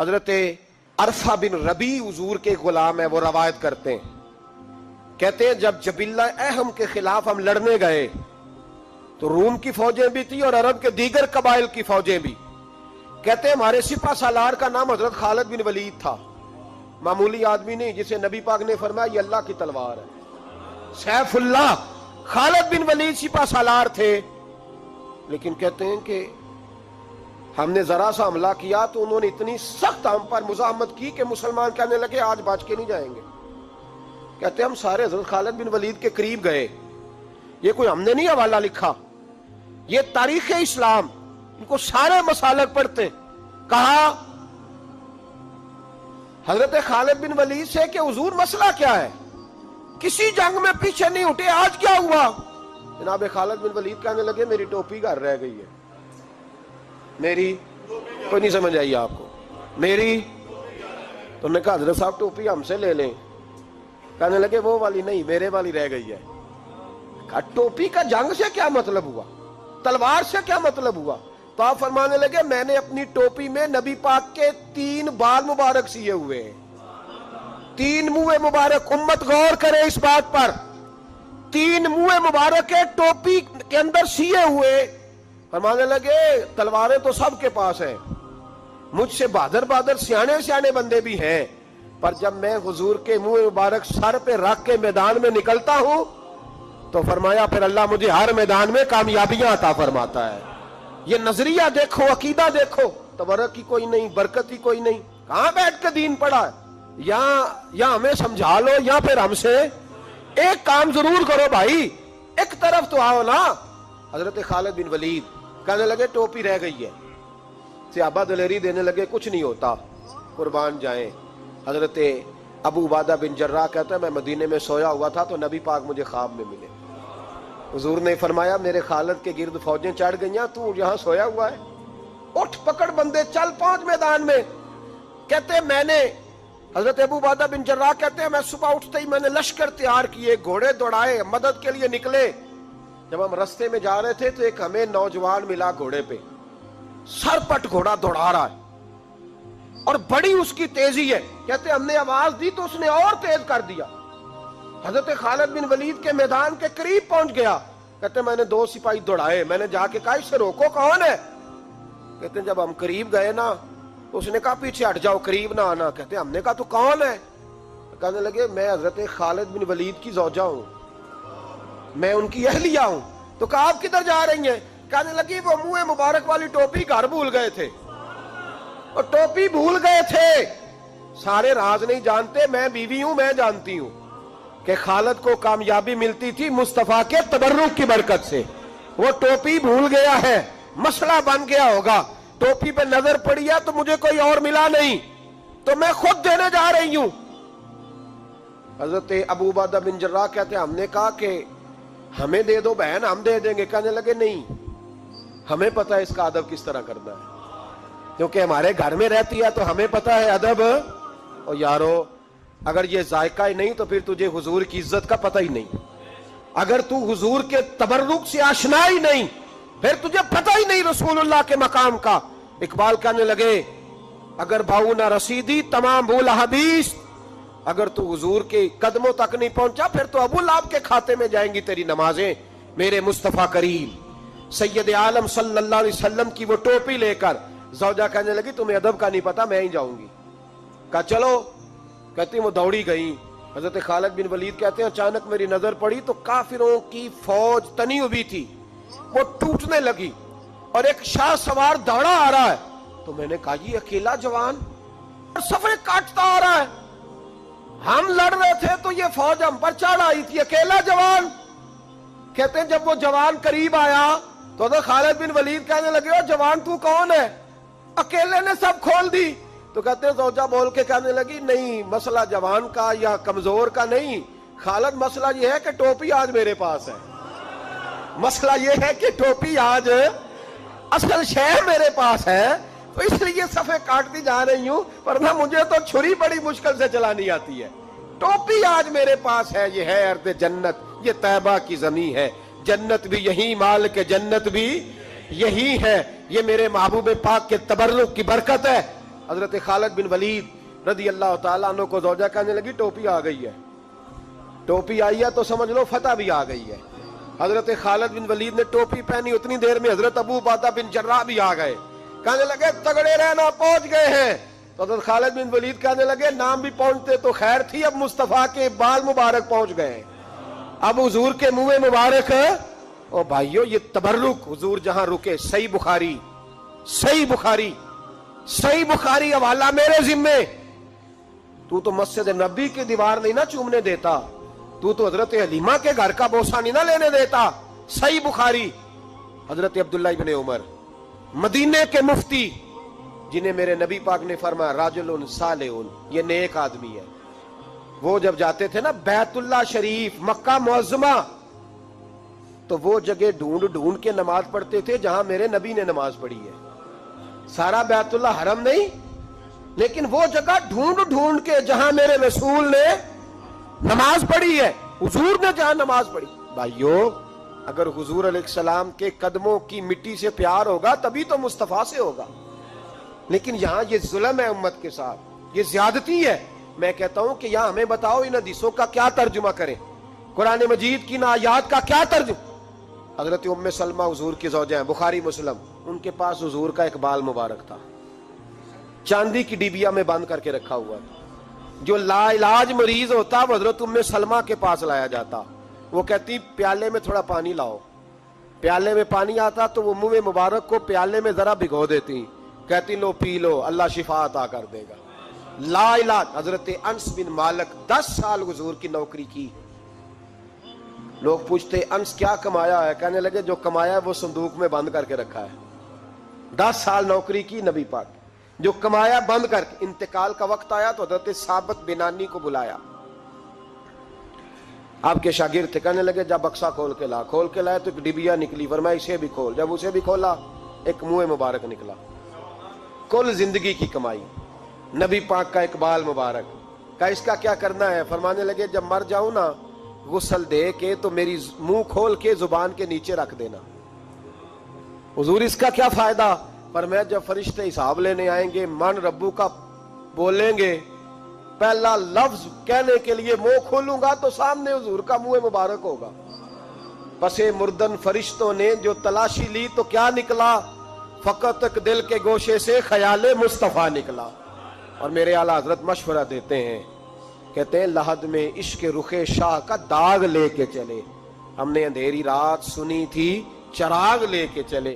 حضرت عرفہ بن ربی حضور کے غلام ہے، وہ روایت کرتے ہیں، کہتے ہیں جب جبلہ اہم کے خلاف ہم لڑنے گئے تو روم کی فوجیں بھی تھی اور عرب کے دیگر قبائل کی فوجیں بھی. کہتے ہیں ہمارے سپہ سالار کا نام حضرت خالد بن ولید تھا، معمولی آدمی نہیں جسے نبی پاک نے فرمایا یہ اللہ کی تلوار ہے. سیف اللہ خالد بن ولید سپہ سالار تھے، لیکن کہتے ہیں کہ ہم نے ذرا سا حملہ کیا تو انہوں نے اتنی سخت ہم پر مزاحمت کی کہ مسلمان کہنے لگے آج بچ کے نہیں جائیں گے. کہتے ہیں ہم سارے حضرت خالد بن ولید کے قریب گئے، یہ کوئی ہم نے نہیں حوالہ لکھا، یہ تاریخ اسلام، ان کو سارے مسالک پڑھتے. کہا حضرت خالد بن ولید سے کہ حضور مسئلہ کیا ہے، کسی جنگ میں پیچھے نہیں اٹھے، آج کیا ہوا؟ جناب خالد بن ولید کہنے لگے میری ٹوپی گھر رہ گئی ہے. میری کوئی نہیں سمجھ آئی آپ کو؟ میری تو نے کہا حضرت صاحب ٹوپی ہم سے لے لیں. کہنے لگے وہ والی نہیں، میرے والی رہ گئی ہے. کہا ٹوپی کا جنگ سے کیا مطلب ہوا، تلوار سے کیا مطلب ہوا؟ تو آپ فرمانے لگے میں نے اپنی ٹوپی میں نبی پاک کے 3 بال مبارک سیے ہوئے ہیں، 3 منہ مبارک. امت غور کرے اس بات پر، 3 منہ مبارک کے ٹوپی کے اندر سیے ہوئے. فرمانے لگے تلواریں تو سب کے پاس ہیں، مجھ سے بہادر بہادر سیانے بندے بھی ہیں، پر جب میں حضور کے منہ مبارک سر پہ رکھ کے میدان میں نکلتا ہوں تو فرمایا پھر اللہ مجھے ہر میدان میں کامیابیاں عطا فرماتا ہے. یہ نظریہ دیکھو، عقیدہ دیکھو، تبرک کی کوئی نہیں، برکت کی کوئی نہیں. کہاں بیٹھ کے دین پڑھا ہے؟ یا ہمیں سمجھا لو یا پھر ہم سے ایک کام ضرور کرو بھائی، ایک طرف تو آؤ نا. حضرت خالد بن ولید کہنے لگے ٹوپی رہ گئی ہے. صحابہ دلیری دینے لگے کچھ نہیں ہوتا، قربان جائیں. حضرت ابو عبادہ بن جراح کہتا ہے میں مدینے میں سویا ہوا تھا تو نبی پاک مجھے خواب میں ملے. حضور نے فرمایا میرے خالد کے گرد فوجیں چڑھ گئیں، تو یہاں سویا ہوا ہے، اٹھ پکڑ بندے چل پہنچ میدان میں. کہتے میں نے حضرت ابو عبادہ بن جراح کہتے ہیں میں صبح اٹھتے ہی میں نے لشکر تیار کیے، گھوڑے دوڑائے، مدد کے لیے نکلے. جب ہم رستے میں جا رہے تھے تو ایک ہمیں نوجوان ملا گھوڑے پہ، سر پٹ گھوڑا دوڑا رہا ہے اور بڑی اس کی تیزی ہے. کہتے ہم نے آواز دی تو اس نے اور تیز کر دیا. حضرت خالد بن ولید کے میدان کے قریب پہنچ گیا. کہتے میں نے 2 سپاہی دوڑائے، میں نے جا کے کہا اس سے روکو کون ہے. کہتے جب ہم قریب گئے نا تو اس نے کہا پیچھے ہٹ جاؤ، قریب نہ آنا. کہتے ہم نے کہا تو کون ہے؟ کہنے لگے میں حضرت خالد بن ولید کی زوجہ ہوں، میں ان کی اہلیہ ہوں. تو کہا آپ کدھر جا رہی ہیں؟ کہنے لگی وہ منہ مبارک والی ٹوپی گھر بھول گئے تھے، اور ٹوپی بھول گئے تھے. سارے راز نہیں جانتے، میں بیوی ہوں، میں جانتی ہوں کہ خالد کو کامیابی ملتی تھی مصطفیٰ کے تبرک کی برکت سے. وہ ٹوپی بھول گیا ہے، مسئلہ بن گیا ہوگا. ٹوپی پہ نظر پڑی ہے تو مجھے کوئی اور ملا نہیں تو میں خود دینے جا رہی ہوں. حضرت ابو عبادہ بن جراح کہتے ہیں ہم نے کہا کہ ہمیں دے دو بہن، ہم دے دیں گے. کہنے لگے نہیں، ہمیں پتہ ہے اس کا ادب کس طرح کرنا ہے، کیونکہ ہمارے گھر میں رہتی ہے تو ہمیں پتہ ہے ادب. اور یارو اگر یہ ذائقہ ہی نہیں تو پھر تجھے حضور کی عزت کا پتہ ہی نہیں. اگر تو حضور کے تبرک سے آشنا ہی نہیں پھر تجھے پتہ ہی نہیں رسول اللہ کے مقام کا. اقبال کہنے لگے اگر بھاؤ نہ رسیدی تمام بھول حدیث، اگر تو حضور کے قدموں تک نہیں پہنچا پھر تو ابو لہب کے کھاتے میں جائیں گی تیری نمازیں. میرے مصطفیٰ کریم سید عالم صلی اللہ علیہ وسلم کی وہ ٹوپی لے کر زوجہ کہنے لگی تمہیں ادب کا نہیں پتا، میں ہی جاؤں گی. کہا چلو. کہتی وہ دوڑی گئی. حضرت خالد بن ولید کہتے ہیں اچانک میری نظر پڑی تو کافروں کی فوج تنی ہوئی تھی، وہ ٹوٹنے لگی اور ایک شاہ سوار دوڑا آ رہا ہے. تو میں نے کہا یہ اکیلا جوان صفے کاٹتا آ رہا ہے، ہم لڑ رہے تھے تو یہ فوج ہم پر چڑھ آئی تھی، اکیلا جوان. کہتے ہیں جب وہ جوان قریب آیا تو حضرت خالد بن ولید کہنے لگے جوان تو کون ہے، اکیلے نے سب کھول دی. تو کہتے ہیں زوجہ بول کے کہنے لگی نہیں مسئلہ جوان کا یا کمزور کا نہیں خالد، مسئلہ یہ ہے کہ ٹوپی آج میرے پاس ہے. مسئلہ یہ ہے کہ ٹوپی آج اصل شے میرے پاس ہے تو اس لیے صفے کاٹتی جا رہی ہوں، ورنہ مجھے تو چھری بڑی مشکل سے چلانی آتی ہے. ٹوپی آج میرے پاس ہے. یہ ہے ارض جنت، یہ طیبہ کی زمین ہے، جنت بھی یہی، مال کے جنت بھی یہی ہے. یہ میرے محبوب پاک کے تبرک کی برکت ہے. حضرت خالد بن ولید رضی اللہ تعالیٰ عنہ کو زوجہ کہنے لگی ٹوپی آ گئی ہے، ٹوپی آئی ہے تو سمجھ لو فتح بھی آ گئی ہے۔ حضرت خالد بن ولید نے ٹوپی پہنی، اتنی دیر میں حضرت ابو عبیدہ بن جراح بھی آ گئے، کہنے لگے تگڑے رہنا، پہنچ گئے ہیں۔ تو حضرت خالد بن ولید کہنے لگے نام بھی پہنچتے تو خیر تھی، اب مصطفیٰ کے بال مبارک پہنچ گئے، اب حضور کے منہ مبارک۔ او بھائیو یہ تبرک حضور جہاں رکے، صحیح بخاری، صحیح بخاری، صحیح بخاری حوالہ میرے ذمے۔ تو مسجد نبی کی دیوار نہیں نہ چومنے دیتا، تو حضرت حلیمہ کے گھر کا بوسہ نہیں نہ لینے دیتا۔ صحیح بخاری، حضرت عبداللہ ابن عمر مدینے کے مفتی، جنہیں میرے نبی پاک نے فرمایا راجل صالح، یہ نیک آدمی ہے۔ وہ جب جاتے تھے نا بیت اللہ شریف، مکہ معظمہ، تو وہ جگہ ڈھونڈ ڈھونڈ کے نماز پڑھتے تھے جہاں میرے نبی نے نماز پڑھی ہے۔ سارا بیت اللہ حرم نہیں، لیکن وہ جگہ ڈھونڈ ڈھونڈ کے جہاں میرے رسول نے نماز پڑھی ہے، حضور نے جہاں نماز پڑھی۔ بھائیو اگر حضور علیہ السلام کے قدموں کی مٹی سے پیار ہوگا تبھی تو مصطفیٰ سے ہوگا، لیکن یہاں یہ ظلم ہے امت کے ساتھ، یہ زیادتی ہے۔ میں کہتا ہوں کہ یہاں ہمیں بتاؤ ان حدیثوں کا کیا ترجمہ کریں، قرآن مجید کی آیات کا کیا ترجمہ۔ حضرت ام سلمہ حضور کی زوجہ ہیں، بخاری مسلم، ان کے پاس حضور کا ایک بال مبارک تھا، چاندی کی ڈیبیا میں بند کر کے رکھا ہوا تھا۔ جو لا علاج مریض ہوتا وہ حضرت ام سلمہ کے پاس لایا جاتا، وہ کہتی پیالے میں تھوڑا پانی لاؤ، پیالے میں پانی آتا تو وہ منہ مبارک کو پیالے میں ذرا بھگو دیتی، کہتی لو پی لو، اللہ شفا عطا کر دے گا۔ لا علاج۔ حضرت انس بن مالک 10 سال حضور کی نوکری کی، لوگ پوچھتے انس کیا کمایا ہے، کہنے لگے جو کمایا ہے وہ صندوق میں بند کر کے رکھا ہے۔ 10 سال نوکری کی نبی پاک، جو کمایا بند کر کے، انتقال کا وقت آیا تو حضرت ثابت بنانی کو بلایا، آپ کے شاگرد تھے، کہنے لگے جب بکسا کھول کے لا، کھول کے لائے تو ایک ڈبیا نکلی، فرمایا اسے بھی کھول، جب اسے بھی کھولا ایک منہ مبارک نکلا۔ کل زندگی کی کمائی، نبی پاک کا اقبال مبارک کا، اس کا کیا کرنا ہے؟ فرمانے لگے جب مر جاؤں نا غسل دے کے تو میری منہ کھول کے زبان کے نیچے رکھ دینا۔ حضور اس کا کیا فائدہ؟ فرمایا جب فرشتے حساب لینے آئیں گے، من ربو کا بولیں گے، پہلا لفظ کہنے کے لیے منہ کھولوں گا تو سامنے حضور کا منہ مبارک ہوگا۔ پس مردن فرشتوں نے جو تلاشی لی تو کیا نکلا؟ فقط ایک دل کے گوشے سے خیال مصطفیٰ نکلا۔ اور میرے اعلیٰ حضرت مشورہ دیتے ہیں، کہتے ہیں لحد میں عشق رخ شاہ کا داغ لے کے چلے، ہم نے اندھیری رات سنی تھی چراغ لے کے چلے۔